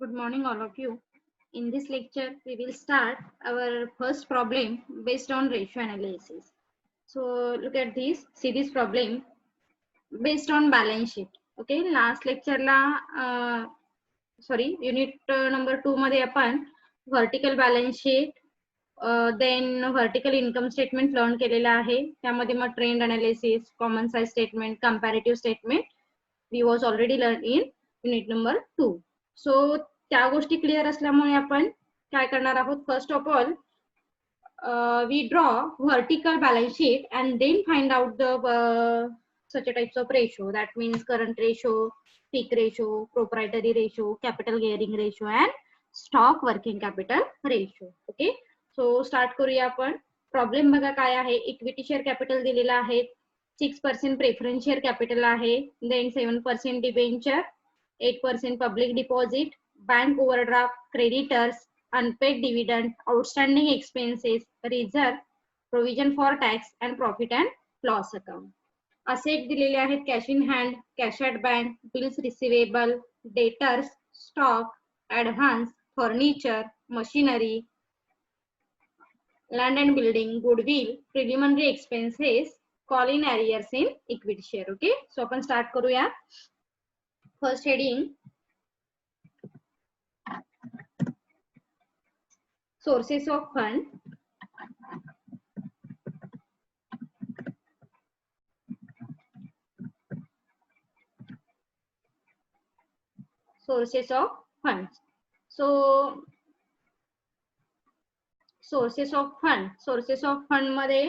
Good morning, all of you. In this lecture, we will start our first problem based on ratio analysis. So look at this, see this problem based on balance sheet. Okay, last lecture la unit number 2 मध्ये आपण vertical balance sheet then vertical income statement learn केलेला आहे. त्यामध्ये मग trend analysis, common size statement, comparative statement we was already learned in unit number 2. So त्या गोष्टी clear असल्यामुळे आपण काय करणार आहोत, first of all we draw vertical balance sheet and then find out the such a types of ratio, that means current ratio, peak ratio, proprietary ratio, capital gearing ratio and stock working capital ratio. Okay, so start करूया आपण. Problem बघा काय आहे, equity share capital दिलेला आहे, 6% preference share capital आहे, then 7% debenture, 8% public deposit, bank overdraft, creditors, unpaid dividend, outstanding expenses, reserve, provision for tax and profit and loss account. Asset दिलेले आहेत, cash in hand, cash at bank, bills receivable, debtors, stock, advance, furniture, machinery, land and building, goodwill, preliminary expenses, call in arrears in equity share. Okay, so आपण start करूया. First heading, sources of fund. Sources of funds. So sources of fund मध्ये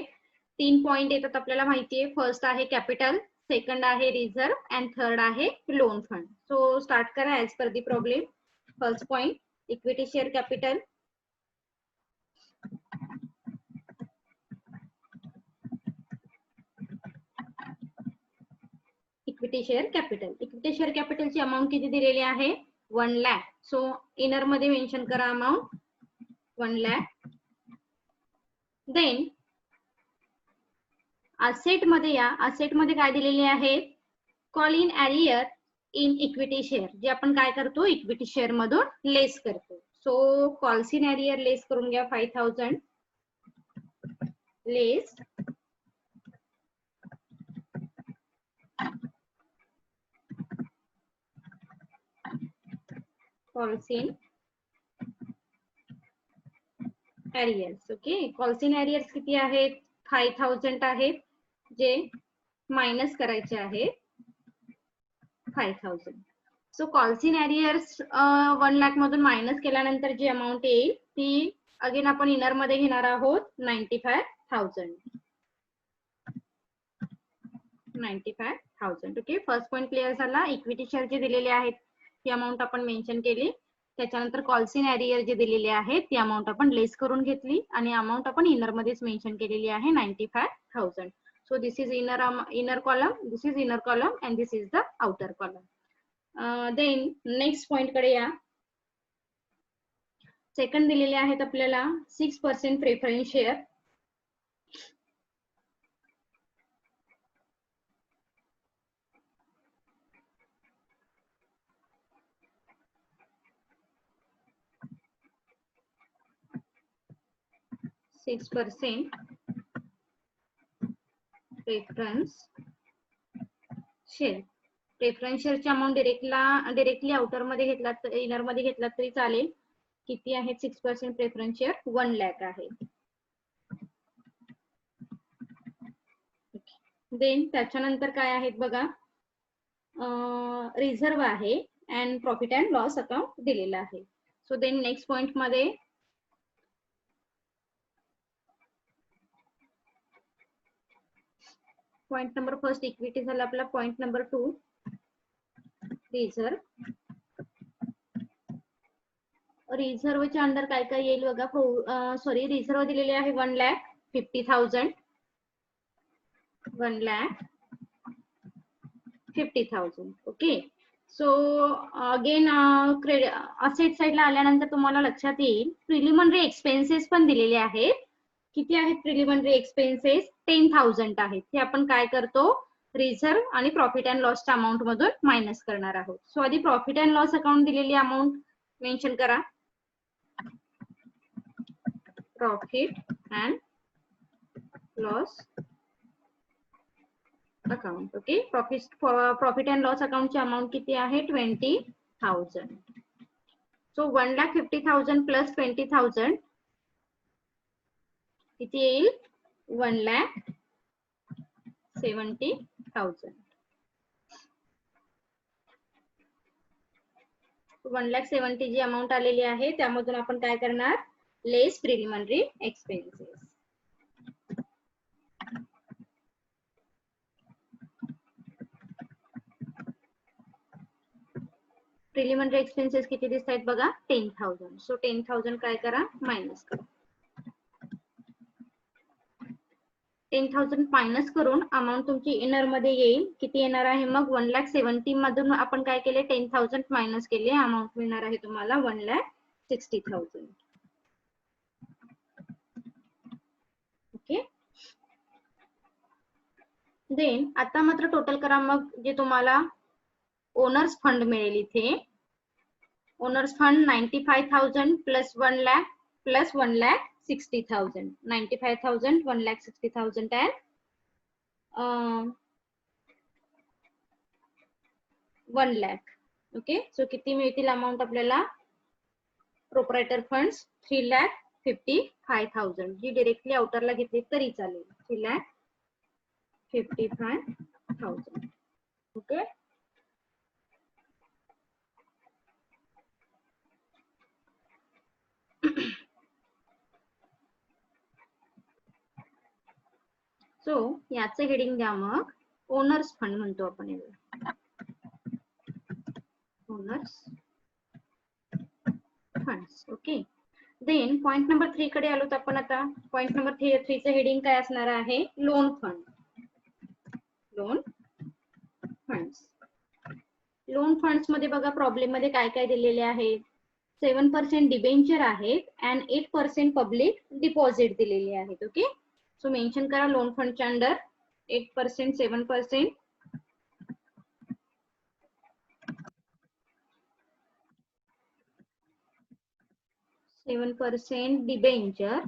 3 point येतात आपल्याला माहिती आहे. First आहे capital, second आहे reserve and third आहे लोन फंड. सो स्टार्ट करा as per the problem. First point, equity share capital. Equity share कॅपिटलची अमाऊंट किती दिलेली आहे, 1 लाख. सो इनर मध्ये मेन्शन करा अमाऊंट 1 लाख. देन असेट मध्ये या, असेट मध्ये काय दिलेले आहे, call in arrear in equity share, जे आपण काय करतो, इक्विटी शेअर मधून लेस करतो. सो कॉल्स इन एरियर लेस करून घ्या, 5000 less calls in arrears. Okay, calls in arrears किती आहेत, 5000 आहेत, जे मायनस करायचे आहेत 5000. So calls in arrears 1 lakh मधून मायनस केल्यानंतर जी अमाऊंट येईल ती अगेन आपण इनर मध्ये घेणार आहोत 95,000. ओके, फर्स्ट पॉइंट क्लिअर झाला. इक्विटी शेअर जे दिलेले आहेत ती अमाऊंट आपण मेन्शन केली, त्याच्यानंतर कॉल्स इन एरियर जे दिलेले आहेत ती अमाऊंट आपण लेस करून घेतली आणि अमाऊंट आपण इनर मध्येच मेन्शन केलेली आहे 95,000. So this is inner column, this is inner column and this is the outer column. Then next point कडे या. सेकंड दिलेले आहेत आपल्याला 6% प्रेफरन्स शेअर. प्रेफरन्स शेअरची अमाऊंट डायरेक्टली आउटर मध्ये घेतला, इनर मध्ये घेतला तरी चालेल. किती आहे 6% प्रेफरन्स शेअर, 1 लाख आहे. देन त्याच्यानंतर काय आहेत बघा, रिझर्व आहे and profit and loss account दिलेला आहे. सो देन नेक्स्ट पॉइंट मध्ये पॉइंट नंबर फर्स्ट इक्विटी झाला आपला. Point number 2 reserve. रिझर्वच्या अंडर काय काय येईल बघा. सॉरी, रिझर्व दिलेले आहे 1,50,000. 1,50,000. ओके, सो अगेन असेट साइडला आल्यानंतर तुम्हाला लक्षात येईल प्रिलिमिनरी एक्सपेन्सेस पण दिलेले आहेत. किती आहेत प्रिलिमिनरी एक्सपेन्सेस, 10,000 आहेत. हे आपण काय करतो, रिझर्व आणि प्रॉफिट अँड लॉसच्या अमाऊंट मधून मायनस करणार आहोत. सो आधी प्रॉफिट अँड लॉस अकाउंट दिलेली अमाऊंट मेन्शन करा profit and loss account. Okay, profit and loss अकाउंटची अमाऊंट किती आहे 20,000. सो 1,50,000 प्लस 20,000 किती येईल 1,70,000. 1,70,000 जी अमाऊंट आलेली आहे त्यामधून आपण काय करणार लेस प्रिलिमिनरी एक्सपेन्सेस. प्रिलिमिनरी एक्सपेन्सेस किती दिसत आहेत बघा 10,000. सो 10,000 काय करा मायनस करा. 10,000 मायनस करून अमाऊंट तुमची इनर मध्ये येईल किती येणार आहे मग 1,70,000 मधून आपण काय केले 10,000 मायनस केले अमाऊंट मिळणार आहे तुम्हाला 1,60,000. ओके, देन आता मात्र टोटल करा मग जे तुम्हाला ओनर्स फंड मिळेल इथे. Owner's fund 95,000 plus 1 lakh plus 1,60,000. 95,000 1,60,000 and 1 lakh. Okay, so किती मिळतील अमाऊंट आपल्याला प्रोप्रायटर फंड्स 3,55,000 जी डायरेक्टली आउटरला घेतली तरी चालेल 3,55,000. ओके, सो याचे हेडिंग द्या मग ओनर्स फंड म्हणतो आपण याला owners funds. Okay, then point number 3 कडे आलो तर आपण आता पॉइंट नंबर 3 चं हेडिंग काय असणार आहे loan fund. Loan funds. Loan funds मध्ये बघा प्रॉब्लेम मध्ये काय काय दिलेले आहे 7% डिबेंचर आहेत अँड 8% पब्लिक डिपॉझिट दिलेले आहेत. ओके, सो मेन्शन करा लोन फंडच्या अंडर 8% 7% 7% डिबेंचर.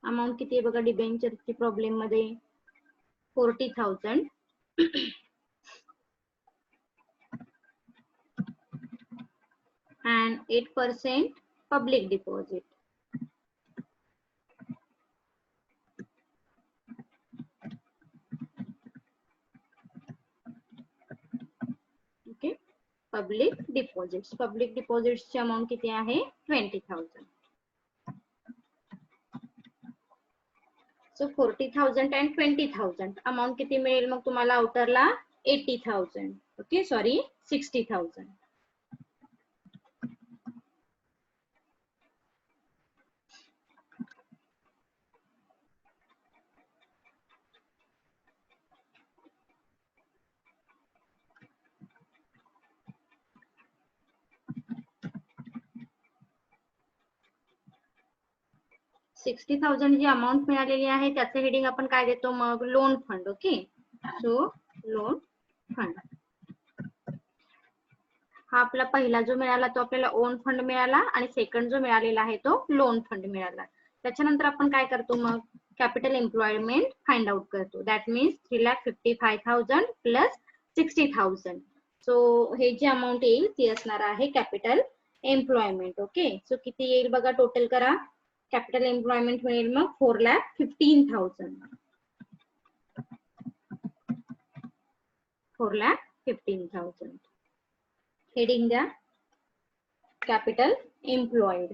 अमाऊंट किती आहे बघा डिबेंचरची प्रॉब्लेम मध्ये 40,000 and 8% public deposit. Okay, public deposits. Public deposits ची अमाऊंट किती आहे 20,000. सो 40,000 and 20,000 अमाऊंट किती मिळेल मग तुम्हाला आउटरला 80,000. Okay, sorry 60,000. $60,000 जी अमाऊंट मिळालेली आहे त्याचे हेडिंग आपण काय देतो मग loan fund. Okay, so loan fund हा आपला पहिला जो मिळाला तो आपल्याला ओन फंड मिळाला आणि सेकंड जो मिळालेला आहे तो लोन फंड मिळाला. त्याच्यानंतर आपण काय करतो मग कॅपिटल एम्प्लॉयमेंट फाइंड आउट करतो. That means 3,55,000 plus 60,000. सो हे जी अमाऊंट येईल ती असणार आहे कॅपिटल एम्प्लॉयमेंट. ओके, सो किती येईल बघा टोटल करा. कॅपिटल एम्प्लॉयमेंट मिळेल मग 4,15,000. 4,15,000. हेडिंग द्या capital employed.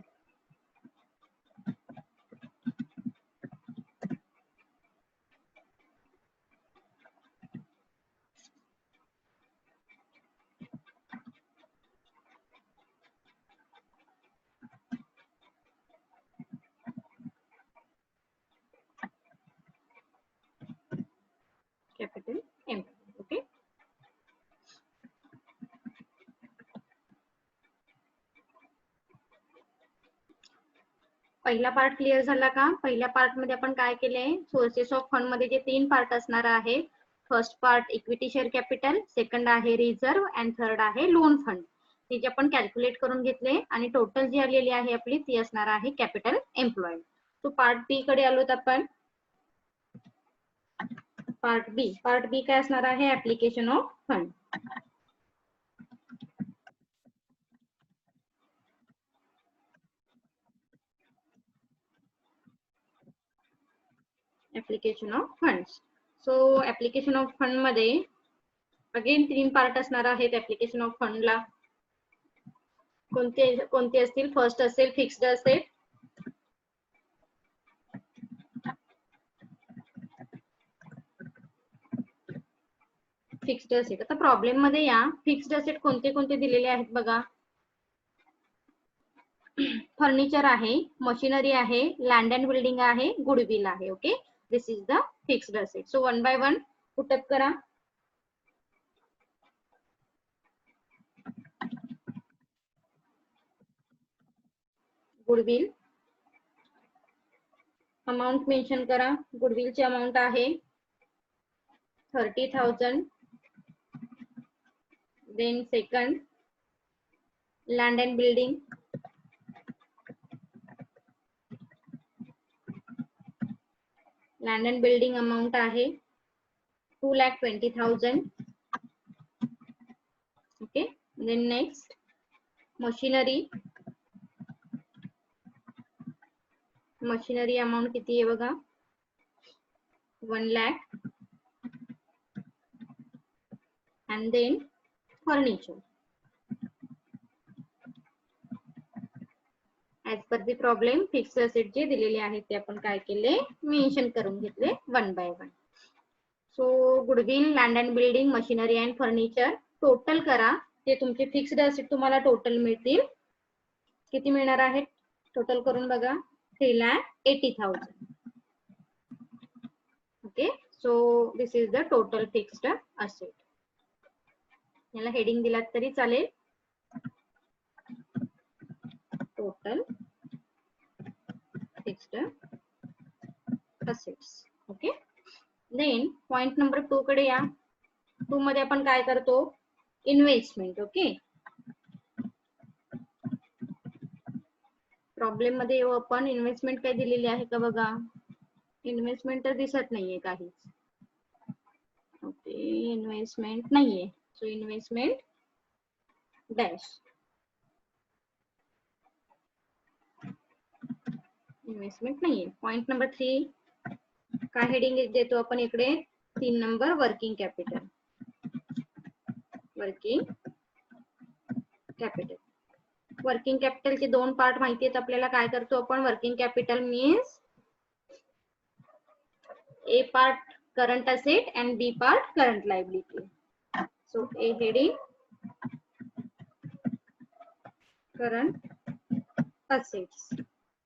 Capital employed. Okay, पहिला पार्ट क्लिअर झाला का. पहिल्या पार्ट मध्ये आपण काय केले सोर्सेस ऑफ फंड मध्ये जे 3 पार्ट असणार आहे first part equity share capital, second आहे रिझर्व्ह अँड थर्ड आहे लोन फंड. ते जे आपण कॅल्क्युलेट करून घेतले आणि टोटल जी आलेली आहे आपली ती असणार आहे कॅपिटल एम्प्लॉयड. तो पार्ट बी कडे आलोत आपण. पार्ट बी काय असणार आहे? Application of fund. Application of funds. So application of fund मध्ये अगेन 3 पार्ट असणार आहेत ऍप्लिकेशन ऑफ फंडला. कोणते कोणते असतील? फर्स्ट असेल फिक्स्ड असेट, फिक्स्ड असेट. आता प्रॉब्लेम मध्ये या फिक्स्ड असेट कोणते कोणते दिलेले आहेत बघा. फर्निचर आहे, मशिनरी आहे, लँड अँड बिल्डिंग आहे, गुडविल आहे. Okay, this is the fixed asset. So one by one put up करा. गुडविल अमाउंट मेन्शन करा. गुडविलची अमाउंट आहे 30,000. Then second land and building, land and building amount आहे 2,20,000. Okay, then next machinery. Machinery amount किती आहे बघा? 1 lakh. and then furniture. As per the problem, fixed asset जे दिलेले आहेत ते आपण काय केले? मेन्शन करून घेतले one by one. So goodwill, land and building, machinery and furniture total करा. ते तुमचे फिक्स्ड असेट तुम्हाला टोटल मिळतील. किती मिळणार आहेत? टोटल करून बघा. 3,80,000. Okay, so this is the total fixed asset. याला हेडिंग दिलात तरी चालेल. Total fixed assets. Okay, then point number 2 कडे या. 2 मध्ये आपण काय करतो? इन्व्हेस्टमेंट. ओके, प्रॉब्लेम मध्ये येऊ आपण. इन्व्हेस्टमेंट काय दिलेली आहे का बघा? इन्व्हेस्टमेंट तर दिसत नाहीये काहीच. ओके, इन्व्हेस्टमेंट नाहीये. So investment dash. इन्व्हेस्टमेंट नाहीये. पॉइंट नंबर 3 काय हेडिंग देतो आपण इकडे? 3 नंबर working capital. Working capital. Working कॅपिटलचे 2 पार्ट माहिती आहेत आपल्याला. काय करतो आपण? Working capital means A part current asset and B part current liability. So A heading current assets.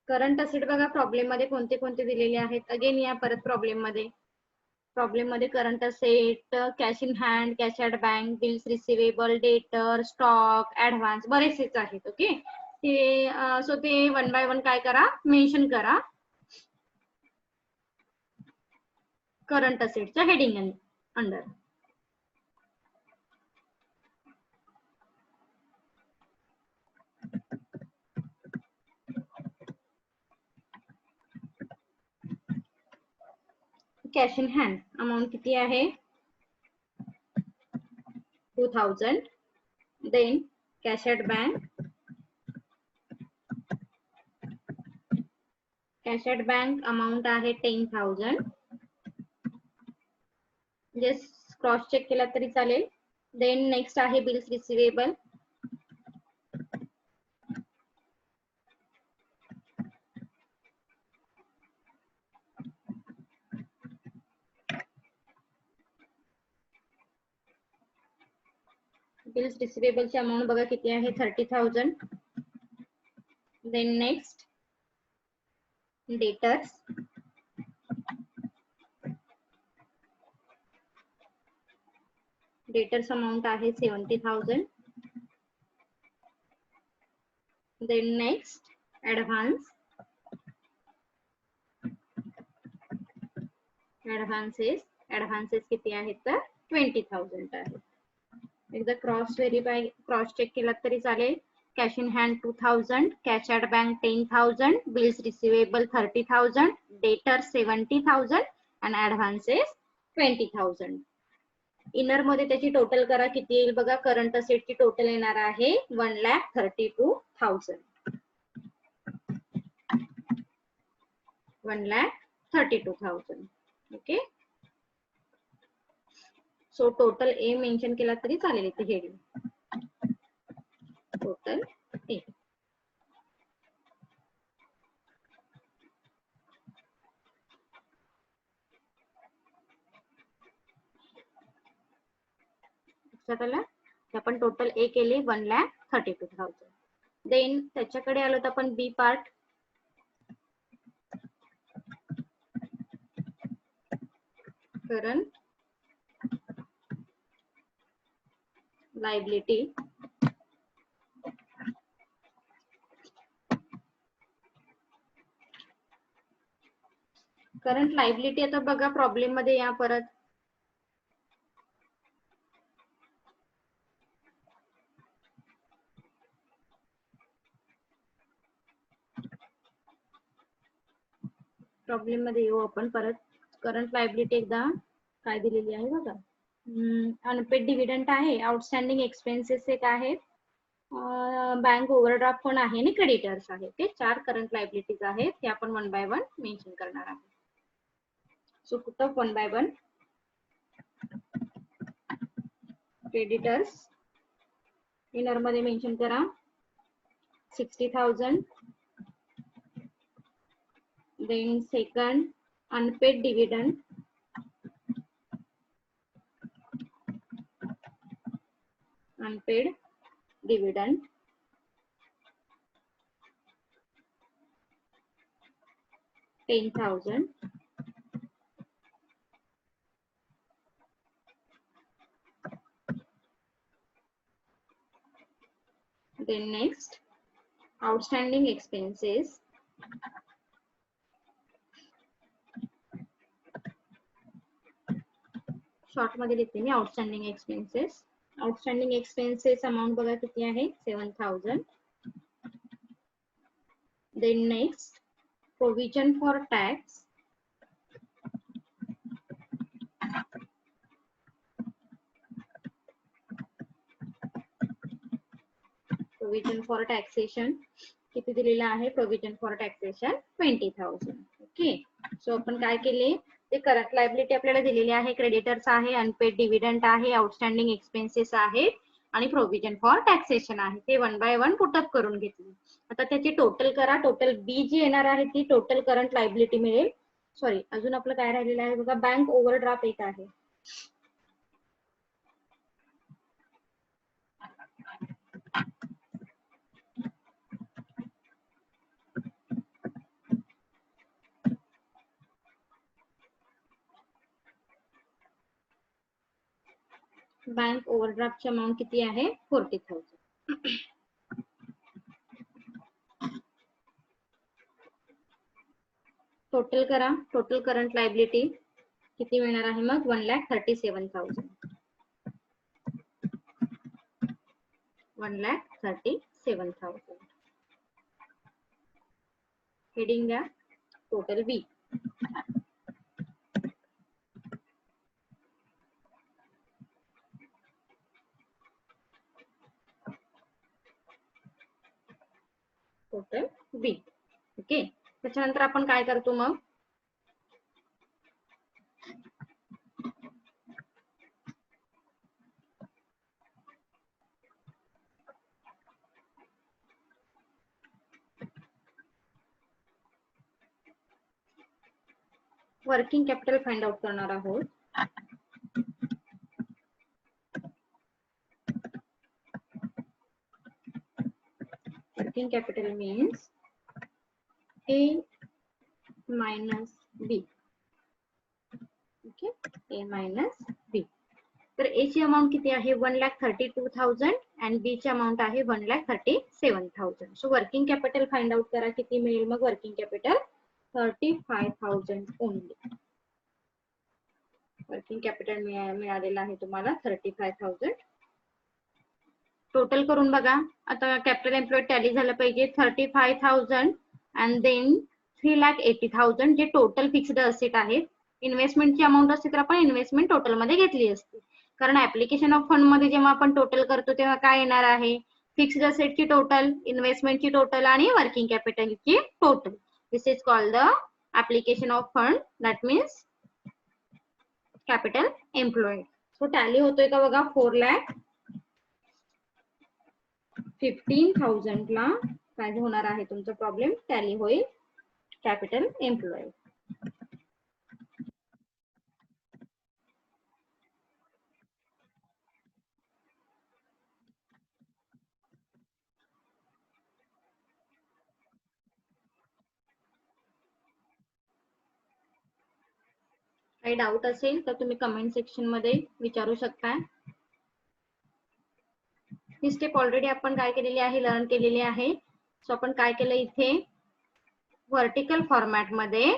Current asset बघा प्रॉब्लेम मध्ये कोणते कोणते दिलेले आहेत? अगेन या परत प्रॉब्लेम मध्ये. प्रॉब्लेम मध्ये current asset, cash in hand, cash at bank, bills receivable, डेटर, स्टॉक, ऍडव्हान्स बरेचसेच आहेत. ओके, ते सो ते वन बाय वन काय करा? मेन्शन करा करंट असेटच्या heading under. Cash in hand amount किती आहे? 2,000. Then cash at bank, cash at bank amount आहे 10,000. जस्ट क्रॉस चेक केला तरी चालेल. देन नेक्स्ट आहे बिल्स रिसिवेबल. बिल्स रिसिवेबलची अमाउंट बघा किती आहे? 30,000. Then next debtors. Debtors amount आहे 70,000. Then next advance. Advances advances किती आहेत तर 20,000 आहेत. एकदा क्रॉस चेक केला तरी चालेल. Cash in hand 2,000, cash at bank 10,000, bills receivable 30,000, डेटर 70,000 आणि ऍडव्हान्सेस 20,000. इनर मध्ये त्याची टोटल करा किती येईल बघा. करंट असेटची टोटल येणार आहे 1,32,000. 1,32,000. Okay. So total A mention केला तरी चालेल इथे हेडिंग. Total A. लक्षात आलं. आपण टोटल ए केले 1,32,000. देन त्याच्याकडे आलो तर आपण B part. Current liability current liability आता बघा प्रॉब्लेम मध्ये या परत. प्रॉब्लेम मध्ये येऊ आपण परत. करंट लायबिलिटी एकदा काय दिलेली आहे बघा. अनपेड डिव्हिडंड आहे, आउटस्टँडिंग एक्सपेन्सेस एक आहेत, बँक ओव्हरड्राफ्ट पण आहे आणि क्रेडिटर्स आहे. ते 4 करंट लायबिलिटीज आहेत. हे आपण 1 बाय 1 मेन्शन करणार आहोत. So put up 1 by 1. Creditors inner मध्ये मेन्शन करा 60,000. Then second unpaid dividend dividend 10,000. Then next outstanding expenses short मध्ये लिहिते मी. आउटस्टँडिंग एक्सपेन्सेस अमाउंट बघा किती आहे 7,000. Then next provision for tax किती दिलेला आहे. Provision for taxation 20,000. Okay. So आपण काय केले ते करंट लायबिलिटी आपल्याला दिलेली आहे. क्रेडिटर्स आहे, अनपेड डिव्हिडंड आहे, आउटस्टँडिंग एक्सपेन्सेस आहेत आणि प्रोव्हिजन फॉर टॅक्सेशन आहे. ते 1 बाय 1 पुटअप करून घेतले. आता त्याची टोटल करा. टोटल बी जी येणार आहे ती टोटल करंट लायबिलिटी मिळेल. सॉरी अजून आपलं काय राहिलेलं आहे बघा. बँक ओव्हरड्राफ्ट एक आहे. बँक ओव्हरड्राफ्टची अमाउंट किती आहे 40,000. टोटल करा. टोटल करंट लायबिलिटी किती मिळणार आहे मग 1,37,000. 1,37,000. हेडिंग द्या टोटल बी. टोटल बी. ओके. त्याच्यानंतर आपण काय करतो मग वर्किंग कॅपिटल फाइंड आउट करणार आहोत. Working capital means A minus B. Okay. A minus B. तर A ची अमाउंट किती आहे 1,32,000 आणि B ची अमाउंट आहे 1,37,000. So working capital find out करा किती मिळेल मग. Working capital 35,000 only. Working capital मिळालेलं आहे तुम्हाला 35,000. टोटल करून बघा. आता कॅपिटल एम्प्लॉयड टॅली झालं पाहिजे 35,000 अँड देन 3,80,000 जे टोटल फिक्स्ड असेट आहेत. इन्व्हेस्टमेंटची अमाऊंट असते तर आपण इन्व्हेस्टमेंट टोटल मध्ये घेतली असते, कारण ऍप्लिकेशन ऑफ फंड मध्ये जेव्हा आपण टोटल करतो तेव्हा काय येणार आहे, फिक्स्ड असेटची टोटल, इन्व्हेस्टमेंटची टोटल आणि वर्किंग कॅपिटलची total. This is called the application of fund, that means capital employed. So tally होतोय का बघा. 4,15,000 ला काय होणार आहे तुमचा प्रॉब्लेम, टॅली होईल कॅपिटल एम्प्लॉयड. काही डाऊट असेल तर तुम्ही कमेंट सेक्शन मध्ये विचारू शकता. ही स्टेप ऑलरेडी आपण काय केलेली आहे, लर्न केलेली आहे. सो आपण काय केलं इथे, व्हर्टिकल फॉर्मॅट मध्ये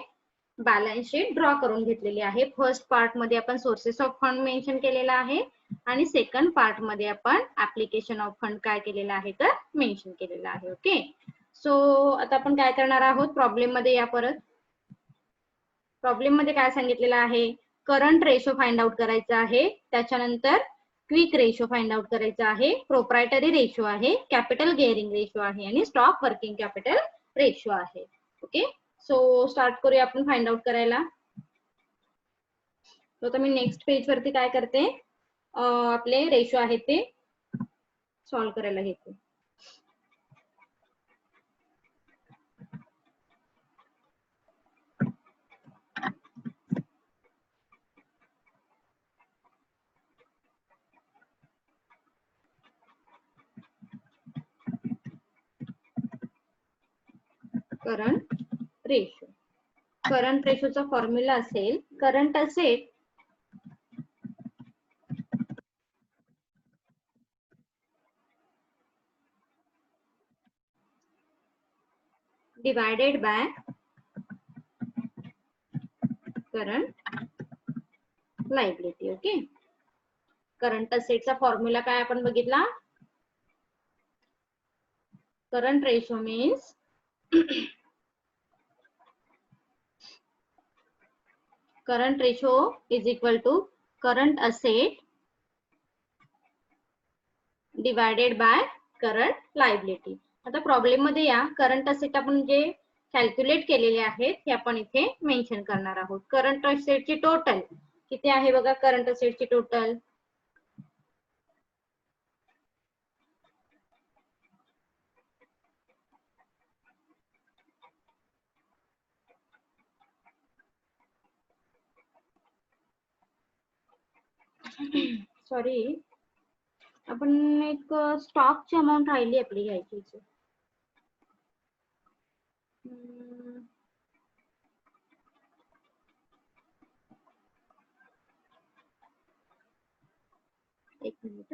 बॅलन्स शीट ड्रॉ करून घेतलेली आहे. फर्स्ट पार्ट मध्ये आपण सोर्सेस ऑफ फंड मेन्शन केलेला आहे आणि सेकंड पार्ट मध्ये आपण ऍप्लिकेशन ऑफ फंड काय केलेलं आहे तर मेन्शन केलेलं आहे. ओके. सो आता आपण काय करणार आहोत, प्रॉब्लेम मध्ये या परत. प्रॉब्लेम मध्ये काय सांगितलेलं आहे, करंट रेशो फाइंड आउट करायचा आहे, त्याच्यानंतर क्विक रेशो फाइंड आउट करायचा आहे, प्रोप्रायटरी रेशो आहे, कॅपिटल गिअरिंग रेशो आहे आणि स्टॉक वर्किंग कॅपिटल रेशो आहे. ओके. सो स्टार्ट करूया आपण फाइंड आउट करायला. तर मी नेक्स्ट पेज वरती काय करते, आपले रेशो आहेत ते सॉल्व्ह करायला घेते. Current ratio. करंट रेशोचा फॉर्म्युला असेल, current asset divided by current liability. Okay. Current असेटचा फॉर्म्युला काय आपण बघितला, current ratio means current ratio is equal to current asset divided by current liability. आता प्रॉब्लेम मध्ये या करंट असेट आपण जे कॅल्क्युलेट केलेले आहेत हे आपण इथे मेन्शन करणार आहोत. करंट असेटची टोटल किती आहे बघा, करंट असेटची टोटल सॉरी, आपण एक स्टॉकची अमाऊंट राहिली आपली घ्यायची. एक मिनिट.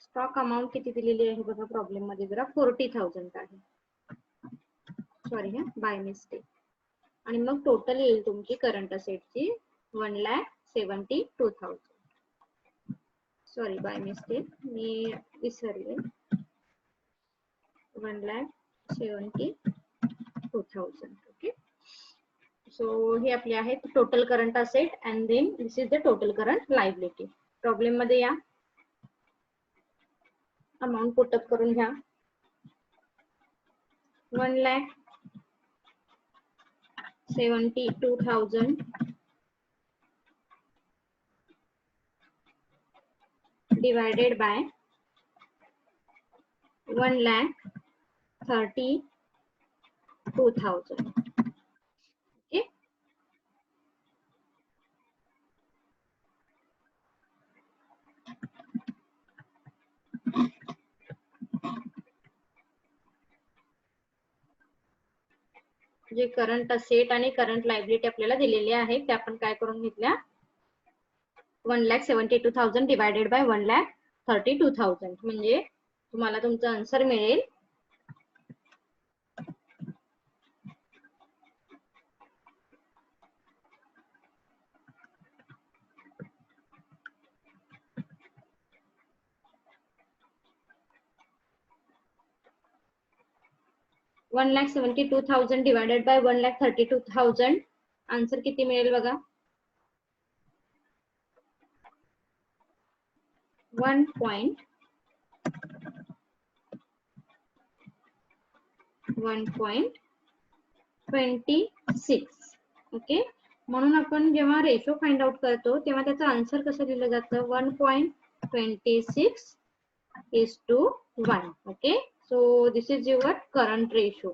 स्टॉक अमाउंट किती दिलेली आहे बघा प्रॉब्लेम मध्ये, जरा 40,000 आहे. सॉरी हा, बाय मिस्टेक. आणि मग टोटल येईल तुमची करंट असेटची 1,72,000. सॉरी बाय मिस्टेक, मी विसरले. 1,72,000. ओके. सो हे आपले आहेत total current asset and then this is the total current liability. Problem मध्ये या अमाउंट पुटअप करून घ्या. 1,72,000 divided by 1,32,000. Okay. जे करंट असेट आणि करंट लायबिलिटी आपल्याला दिलेले आहे ते आपण काय करून घेतल्या, 1,72,000 डिवायडेड बाय 1,32,000 म्हणजे तुम्हाला तुमचं आन्सर मिळेल 1,72,000 डिवायडेड बाय 1,32,000 आन्सर किती मिळेल बघा 1.26 ओके. म्हणून आपण जेव्हा रेशो फाइंड आउट करतो तेव्हा त्याचं आन्सर कसं दिलं जातं 1.26:1 okay. So this is your current ratio.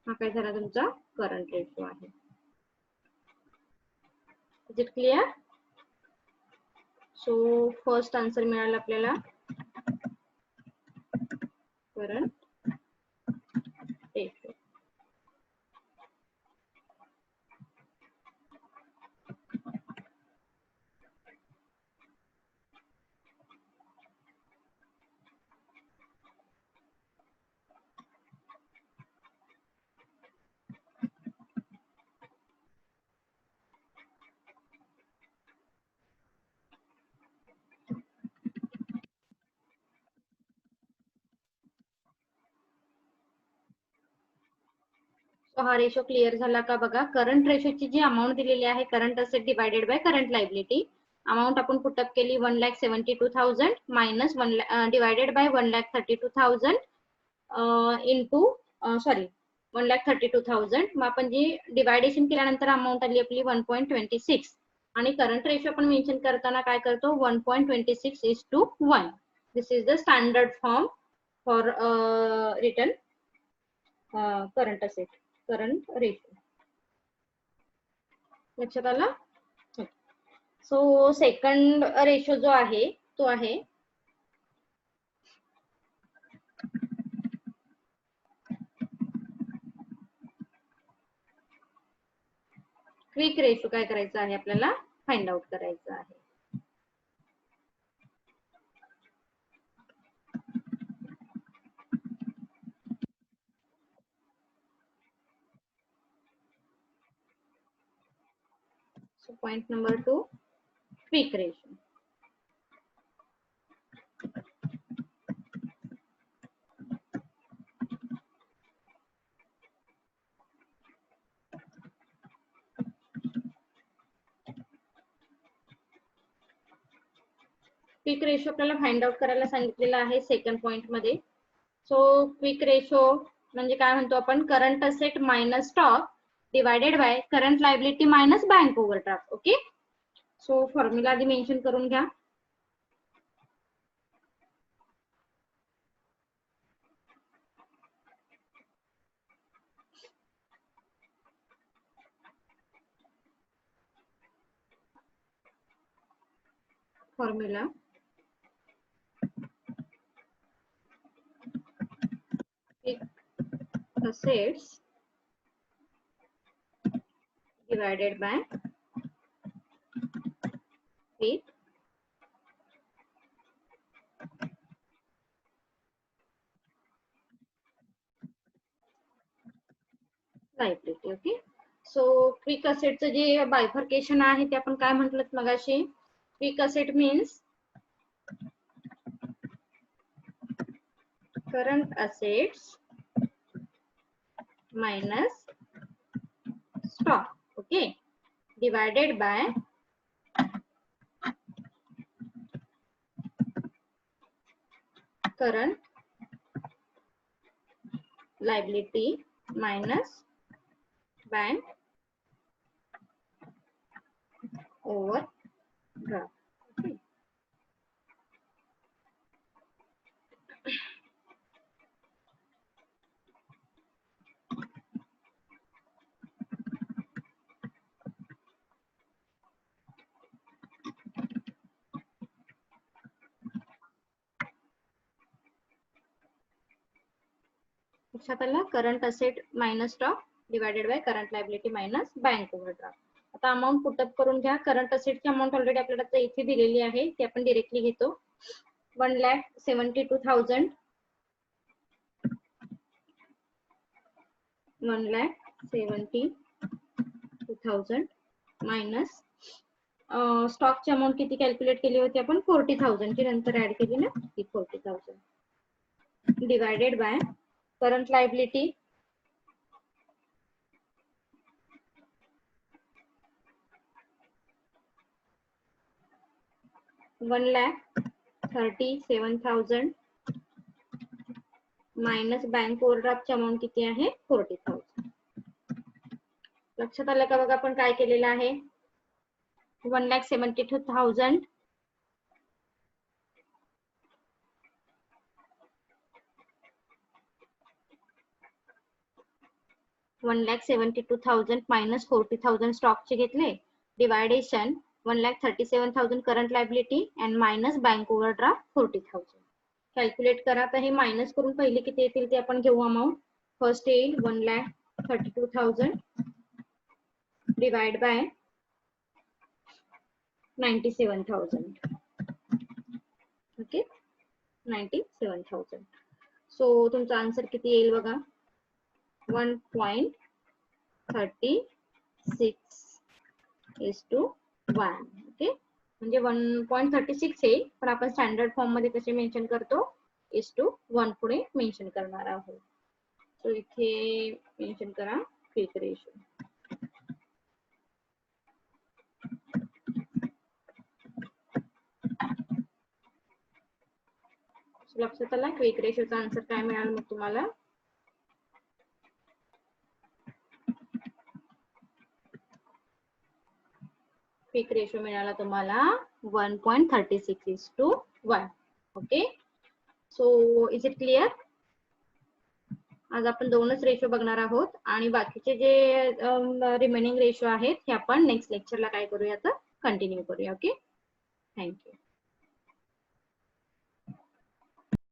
हा काय झाला तुमचा करंट रेशो आहे. Is it clear? So first answer मिळाला आपल्याला करंट रेशो. हा रेशो क्लिअर झाला का बघा. करंट रेशोची जी अमाऊंट दिलेली आहे current asset divided by current liability amount आपण पुटअप केली 1,72,000 मायनस डिवायडेड बाय 1,32,000 इंटू 1,32,000. मग आपण जी डिवायडेशन केल्यानंतर अमाऊंट आली आपली 1.26 आणि करंट रेशो आपण मेन्शन करताना काय करतो 1.26:1. This is the standard form for return current asset current ratio. लक्षात आलं? सो सेकंड रेशो जो आहे तो आहे क्विक रेशो. काय करायचं आहे आपल्याला फाइंड आउट करायचं आहे. So point number 2 quick ratio. Quick ratio आपल्याला फाइंड आउट करायला सांगितलेलं आहे सेकंड पॉइंट मध्ये. सो क्विक रेशो म्हणजे काय म्हणतो आपण current asset minus stock divided by current liability minus bank overdraft. Okay. So formula आधी मेन्शन करून घ्या. Formula assets divided by with liability. Okay. So quick असेटचं जे बायफर्केशन आहे ते आपण काय म्हटलं मगाशी quick asset means current assets minus stock. Okay, divided by current liability minus bank overdraft. Okay. लक्षात आलं? Current asset minus stock divided by current liability minus bank overdraft. आता अमाऊंट पुटअप करून घ्या. करंट असेटची अमाऊंट ऑलरेडी आपल्याला आता इथे दिलेली आहे, ती आपण डिरेक्टली घेतो. 1,72,000 1,72,000 मायनस स्टॉकची अमाऊंट किती कॅल्क्युलेट केली होती आपण 40,000 ची नंतर ऍड केली ना ती 40,000 divided by current liability 1,37,000 minus bank ओव्हरड्राफ्टची अमाऊंट किती आहे 40,000. लक्षात आलं का बघा आपण काय केलेलं आहे. 1,72,000 1,72,000 मायनस 40,000 स्टॉकचे घेतले deviation 1,37,000 current liability and minus bank overdraft 40,000. Calculate करा. तर हे मायनस करून पहिले किती येतील ते आपण घेऊ अमाऊंट. फर्स्ट येईल 1,32,000 डिवाइड बाय 97,000. ओके 97,000. सो तुमचा आन्सर किती येईल बघा 1.36:1. ओके म्हणजे 1.36 आहे, पण आपण स्टँडर्ड फॉर्म मध्ये कसे मेन्शन करतो 1 पुढे मेन्शन करणार आहोत. सो इथे मेन्शन करा क्विक रेशो. लक्षात आला क्विक रेशोचा आन्सर काय मिळाल मग तुम्हाला. क्विक रेशो मिळाला तुम्हाला 1.36:1. Okay so is it clear. आज आपण दोनच रेशो बघणार आहोत आणि बाकीचे जे रिमेनिंग रेशो आहेत हे आपण नेक्स्ट लेक्चरला काय करूया तर कंटिन्यू करूया. Okay thank you.